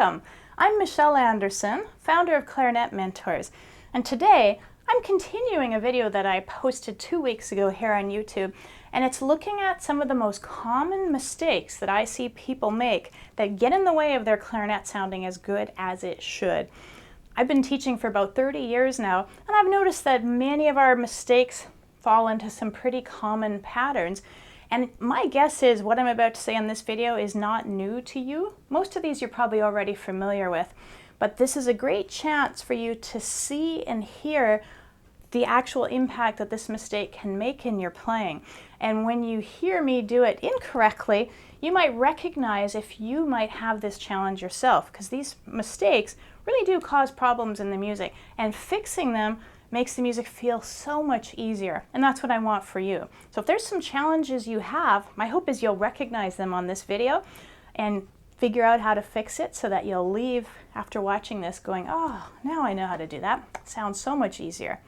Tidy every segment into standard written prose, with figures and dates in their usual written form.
Welcome! I'm Michelle Anderson, founder of Clarinet Mentors, and today I'm continuing a video that I posted 2 weeks ago here on YouTube, and it's looking at some of the most common mistakes that I see people make that get in the way of their clarinet sounding as good as it should. I've been teaching for about 30 years now, and I've noticed that many of our mistakes fall into some pretty common patterns. And my guess is what I'm about to say in this video is not new to you. Most of these you're probably already familiar with, but this is a great chance for you to see and hear the actual impact that this mistake can make in your playing. And when you hear me do it incorrectly, you might recognize if you might have this challenge yourself, because these mistakes really do cause problems in the music, and fixing them makes the music feel so much easier, and that's what I want for you. So if there's some challenges you have, my hope is you'll recognize them on this video and figure out how to fix it so that you'll leave after watching this going, oh, now I know how to do that. It sounds so much easier.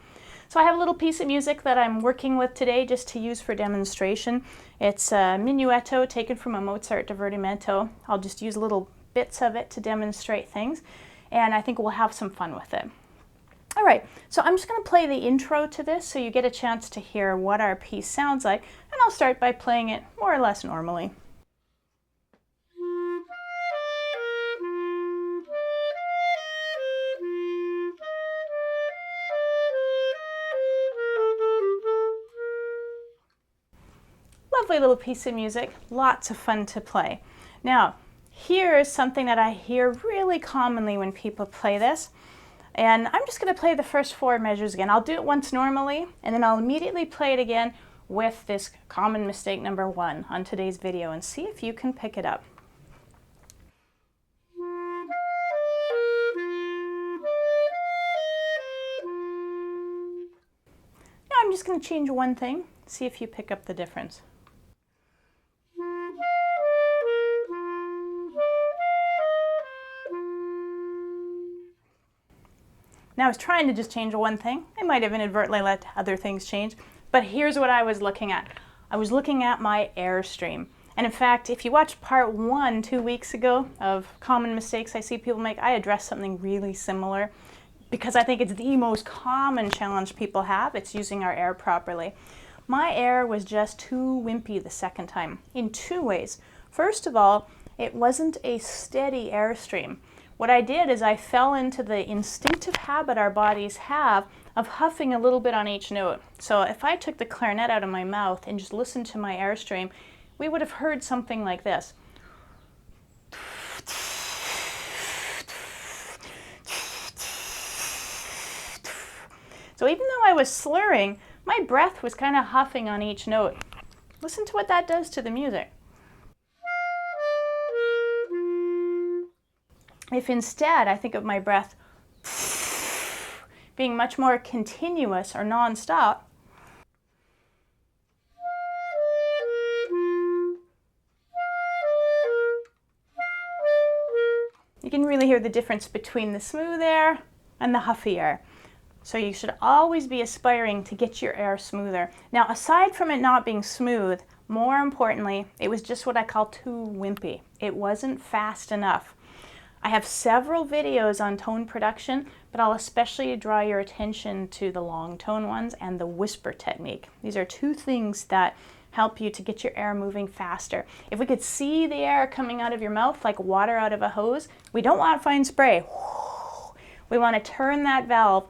So I have a little piece of music that I'm working with today just to use for demonstration. It's a minuetto taken from a Mozart divertimento. I'll just use little bits of it to demonstrate things, and I think we'll have some fun with it. All right, so I'm just going to play the intro to this so you get a chance to hear what our piece sounds like, and I'll start by playing it more or less normally. Lovely little piece of music, lots of fun to play. Now, here's something that I hear really commonly when people play this. And I'm just going to play the first 4 measures again. I'll do it once normally, and then I'll immediately play it again with this common mistake number 1 on today's video and see if you can pick it up. Now I'm just going to change one thing, see if you pick up the difference. Now I was trying to just change one thing. I might have inadvertently let other things change, but here's what I was looking at. I was looking at my airstream. And in fact, if you watched part 1 2 weeks ago of common mistakes I see people make, I addressed something really similar because I think it's the most common challenge people have. It's using our air properly. My air was just too wimpy the second time in 2 ways. First of all, it wasn't a steady airstream. What I did is I fell into the instinctive habit our bodies have of huffing a little bit on each note. So if I took the clarinet out of my mouth and just listened to my airstream, we would have heard something like this. So even though I was slurring, my breath was kind of huffing on each note. Listen to what that does to the music. If instead I think of my breath being much more continuous or non-stop, you can really hear the difference between the smooth air and the huffy air. So you should always be aspiring to get your air smoother. Now, aside from it not being smooth, more importantly, it was just what I call too wimpy. It wasn't fast enough. I have several videos on tone production, but I'll especially draw your attention to the long tone ones and the whisper technique. These are 2 things that help you to get your air moving faster. If we could see the air coming out of your mouth like water out of a hose, we don't want fine spray. We want to turn that valve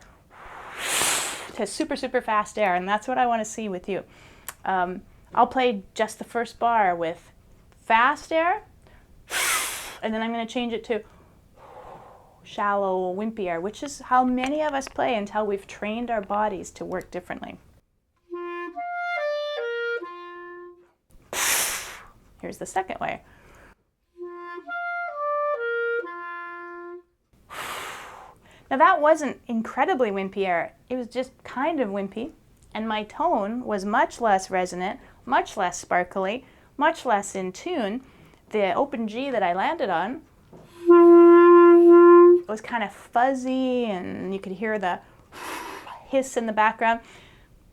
to super, super fast air, and that's what I want to see with you. I'll play just the first bar with fast air, and then I'm going to change it to shallow, wimpy air, which is how many of us play until we've trained our bodies to work differently. Here's the second way. Now that wasn't incredibly wimpy air, it was just kind of wimpy, and my tone was much less resonant, much less sparkly, much less in tune. The open G that I landed on was kind of fuzzy, and you could hear the hiss in the background.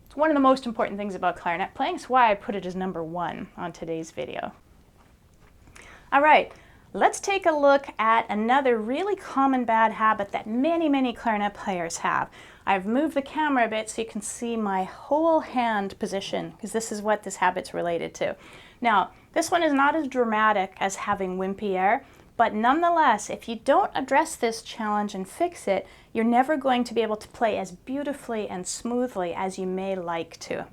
It's one of the most important things about clarinet playing, so why I put it as number 1 on today's video. All right, let's take a look at another really common bad habit that many clarinet players have. I've moved the camera a bit so you can see my whole hand position, because this is what this habit's related to. Now, this one is not as dramatic as having wimpy air, but nonetheless, if you don't address this challenge and fix it, you're never going to be able to play as beautifully and smoothly as you may like to.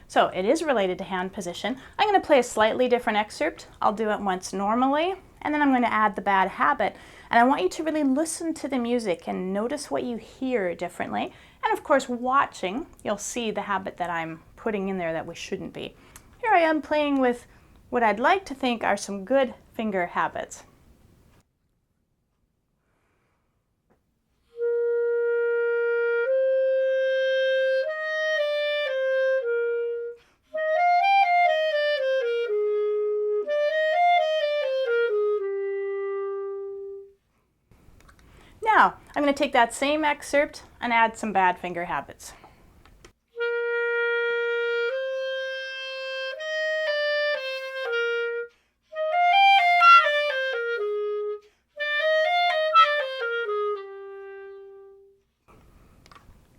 So it is related to hand position. I'm going to play a slightly different excerpt. I'll do it once normally, and then I'm going to add the bad habit. And I want you to really listen to the music and notice what you hear differently. And of course, watching, you'll see the habit that I'm putting in there that we shouldn't be. Here I am playing with what I'd like to think are some good finger habits. Now, I'm going to take that same excerpt and add some bad finger habits.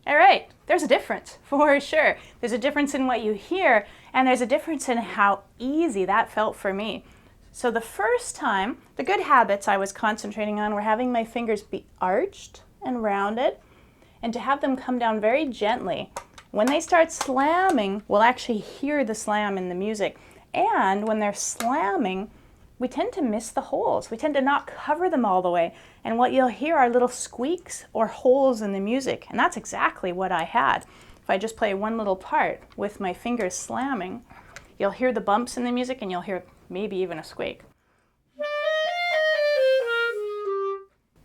All right, there's a difference for sure. There's a difference in what you hear, and there's a difference in how easy that felt for me. So the first time, the good habits I was concentrating on were having my fingers be arched and rounded, and to have them come down very gently. When they start slamming, we'll actually hear the slam in the music. And when they're slamming, we tend to miss the holes. We tend to not cover them all the way. And what you'll hear are little squeaks or holes in the music. And that's exactly what I had. If I just play one little part with my fingers slamming, you'll hear the bumps in the music and you'll hear maybe even a squeak.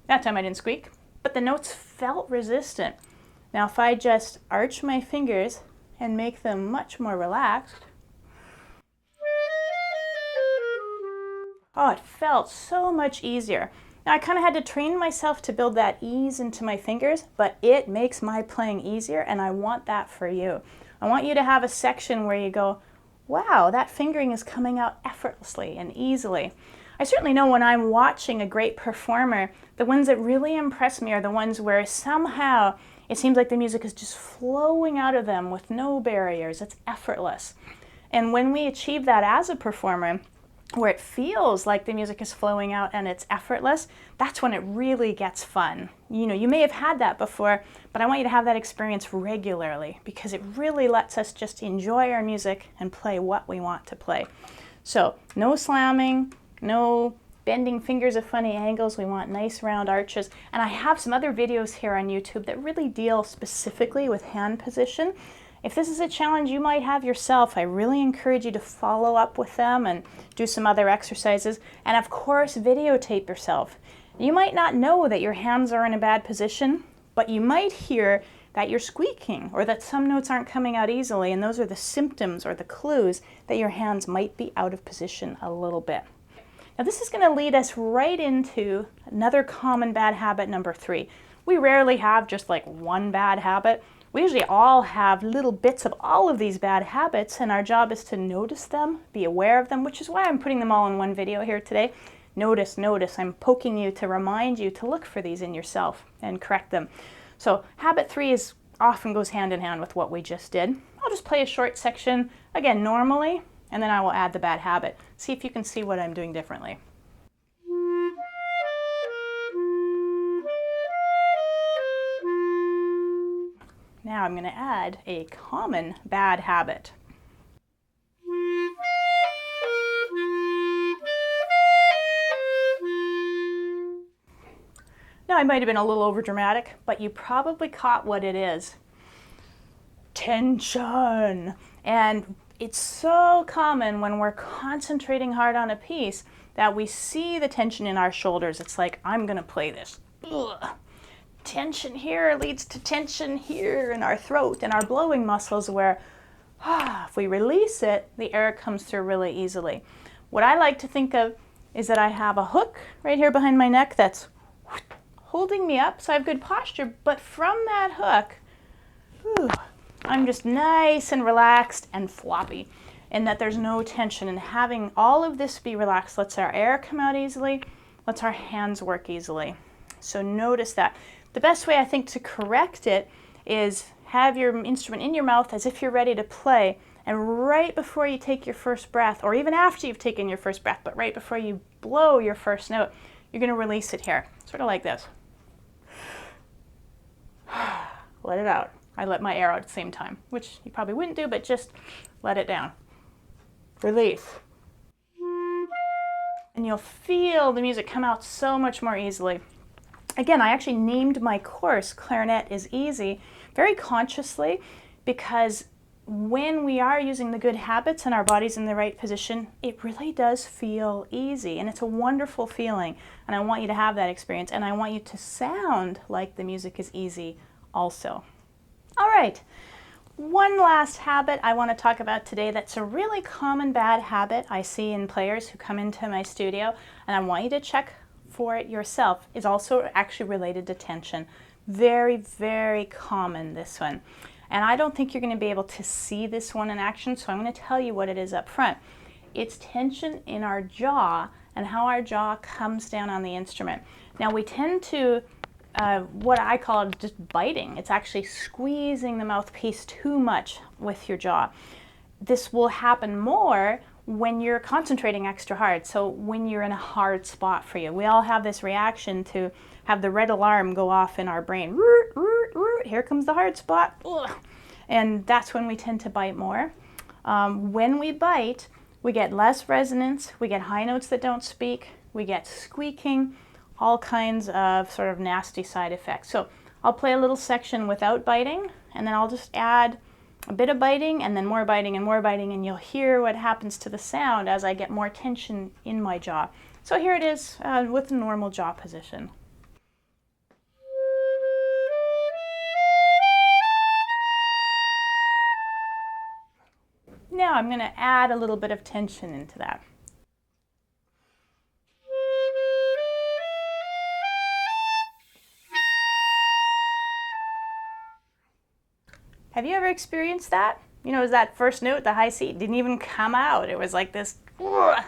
That time I didn't squeak, but the notes felt resistant. Now if I just arch my fingers and make them much more relaxed, oh, it felt so much easier. Now I kind of had to train myself to build that ease into my fingers, but it makes my playing easier, and I want that for you. I want you to have a section where you go, wow, that fingering is coming out effortlessly and easily. I certainly know when I'm watching a great performer, the ones that really impress me are the ones where somehow it seems like the music is just flowing out of them with no barriers. It's effortless. And when we achieve that as a performer, where it feels like the music is flowing out and it's effortless, that's when it really gets fun. You know, you may have had that before, but I want you to have that experience regularly because it really lets us just enjoy our music and play what we want to play. So no slamming, no bending fingers at funny angles. We want nice round arches. And I have some other videos here on YouTube that really deal specifically with hand position. If this is a challenge you might have yourself, I really encourage you to follow up with them and do some other exercises. And of course, videotape yourself. You might not know that your hands are in a bad position, but you might hear that you're squeaking or that some notes aren't coming out easily, and those are the symptoms or the clues that your hands might be out of position a little bit. Now this is going to lead us right into another common bad habit, number 3. We rarely have just like one bad habit. We usually all have little bits of all of these bad habits, and our job is to notice them, be aware of them, which is why I'm putting them all in one video here today. Notice, notice. I'm poking you to remind you to look for these in yourself and correct them. So habit 3 often goes hand in hand with what we just did. I'll just play a short section, again, normally, and then I will add the bad habit. See if you can see what I'm doing differently. Now I'm going to add a common bad habit. Now I might have been a little overdramatic, but you probably caught what it is. Tension. And it's so common when we're concentrating hard on a piece that we see the tension in our shoulders. It's like, I'm going to play this. Ugh. Tension here leads to tension here in our throat and our blowing muscles where if we release it, the air comes through really easily. What I like to think of is that I have a hook right here behind my neck that's holding me up so I have good posture, but from that hook, I'm just nice and relaxed and floppy, and that there's no tension. And having all of this be relaxed lets our air come out easily, lets our hands work easily. So notice that. The best way I think to correct it is have your instrument in your mouth as if you're ready to play, and right before you take your first breath, or even after you've taken your first breath, but right before you blow your first note, you're going to release it here, sort of like this. Let it out. I let my air out at the same time, which you probably wouldn't do, but just let it down. Release. And you'll feel the music come out so much more easily. Again, I actually named my course Clarinet is Easy very consciously, because when we are using the good habits and our body's in the right position, it really does feel easy, and it's a wonderful feeling, and I want you to have that experience, and I want you to sound like the music is easy also. All right, one last habit I want to talk about today that's a really common bad habit I see in players who come into my studio, and I want you to check for it yourself, is also actually related to tension. Very, very common, this one. And I don't think you're going to be able to see this one in action, so I'm going to tell you what it is up front. It's tension in our jaw and how our jaw comes down on the instrument. Now we tend to, what I call just biting. It's actually squeezing the mouthpiece too much with your jaw. This will happen more when you're concentrating extra hard, so when you're in a hard spot for you. We all have this reaction to have the red alarm go off in our brain. Here comes the hard spot. Ugh. And that's when we tend to bite more. When we bite, we get less resonance, we get high notes that don't speak, we get squeaking, all kinds of sort of nasty side effects. So I'll play a little section without biting, and then I'll just add a bit of biting, and then more biting, and you'll hear what happens to the sound as I get more tension in my jaw. So here it is with the normal jaw position. Now I'm going to add a little bit of tension into that. Have you ever experienced that? You know, it was that first note, the high C, didn't even come out. It was like this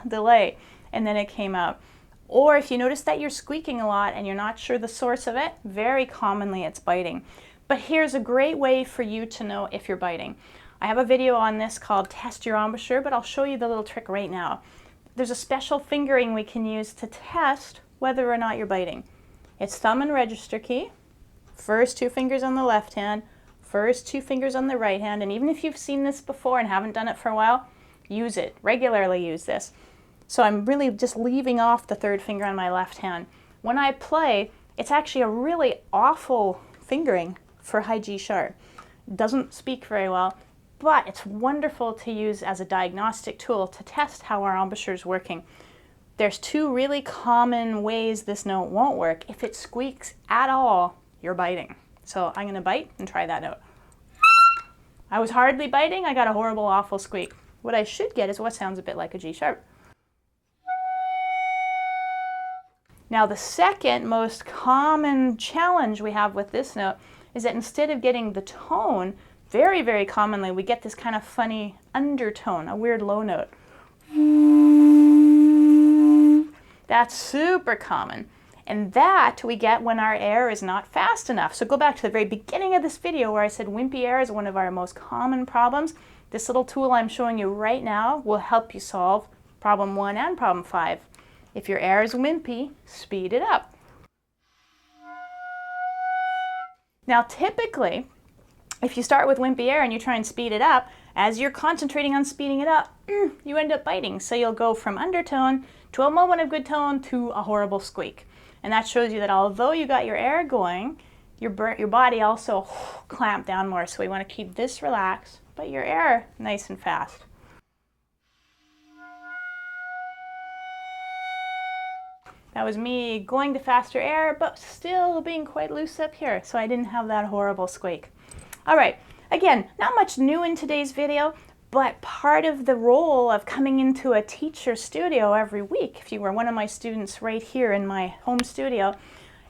delay, and then it came out. Or if you notice that you're squeaking a lot and you're not sure the source of it, very commonly it's biting. But here's a great way for you to know if you're biting. I have a video on this called Test Your Embouchure, but I'll show you the little trick right now. There's a special fingering we can use to test whether or not you're biting. It's thumb and register key, first two fingers on the left hand, first two fingers on the right hand, and even if you've seen this before and haven't done it for a while, use it, regularly use this. So I'm really just leaving off the third finger on my left hand. When I play, it's actually a really awful fingering for high G sharp. It doesn't speak very well, but it's wonderful to use as a diagnostic tool to test how our embouchure is working. There's two really common ways this note won't work. If it squeaks at all, you're biting. So I'm going to bite and try that note. I was hardly biting, I got a horrible, awful squeak. What I should get is what sounds a bit like a G sharp. Now the second most common challenge we have with this note is that instead of getting the tone, very, very commonly we get this kind of funny undertone, a weird low note. That's super common. And that we get when our air is not fast enough. So go back to the very beginning of this video where I said wimpy air is one of our most common problems. This little tool I'm showing you right now will help you solve problem 1 and problem 5. If your air is wimpy, speed it up. Now typically, if you start with wimpy air and you try and speed it up, as you're concentrating on speeding it up, you end up biting. So you'll go from undertone to a moment of good tone to a horrible squeak. And that shows you that although you got your air going, your body also clamped down more. So we want to keep this relaxed, but your air nice and fast. That was me going to faster air, but still being quite loose up here, so I didn't have that horrible squeak. All right, again, not much new in today's video, but part of the role of coming into a teacher studio every week, if you were one of my students right here in my home studio,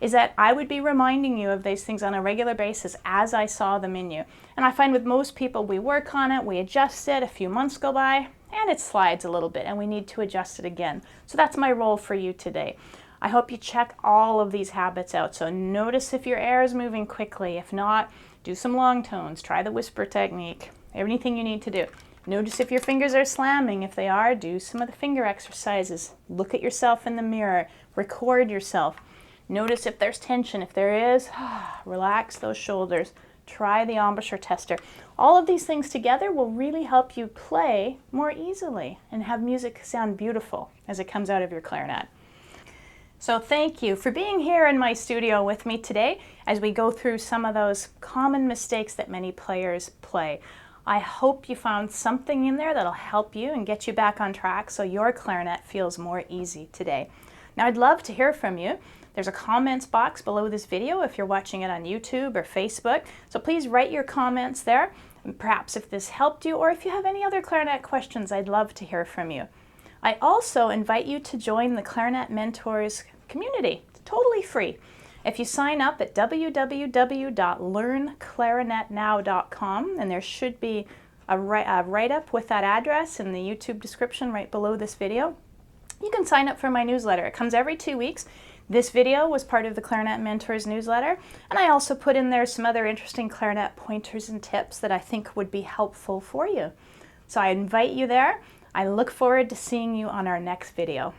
is that I would be reminding you of these things on a regular basis as I saw them in you. And I find with most people, we work on it, we adjust it, a few months go by, and it slides a little bit, and we need to adjust it again. So that's my role for you today. I hope you check all of these habits out. So notice if your air is moving quickly. If not, do some long tones. Try the whisper technique. Anything you need to do. Notice if your fingers are slamming. If they are, do some of the finger exercises. Look at yourself in the mirror. Record yourself. Notice if there's tension. If there is, relax those shoulders. Try the embouchure tester. All of these things together will really help you play more easily and have music sound beautiful as it comes out of your clarinet. So thank you for being here in my studio with me today as we go through some of those common mistakes that many players play. I hope you found something in there that'll help you and get you back on track so your clarinet feels more easy today. Now I'd love to hear from you. There's a comments box below this video if you're watching it on YouTube or Facebook. So please write your comments there. And perhaps if this helped you or if you have any other clarinet questions, I'd love to hear from you. I also invite you to join the Clarinet Mentors community. It's totally free. If you sign up at www.learnclarinetnow.com, and there should be a write-up with that address in the YouTube description right below this video, you can sign up for my newsletter. It comes every 2 weeks. This video was part of the Clarinet Mentors newsletter, and I also put in there some other interesting clarinet pointers and tips that I think would be helpful for you. So I invite you there. I look forward to seeing you on our next video.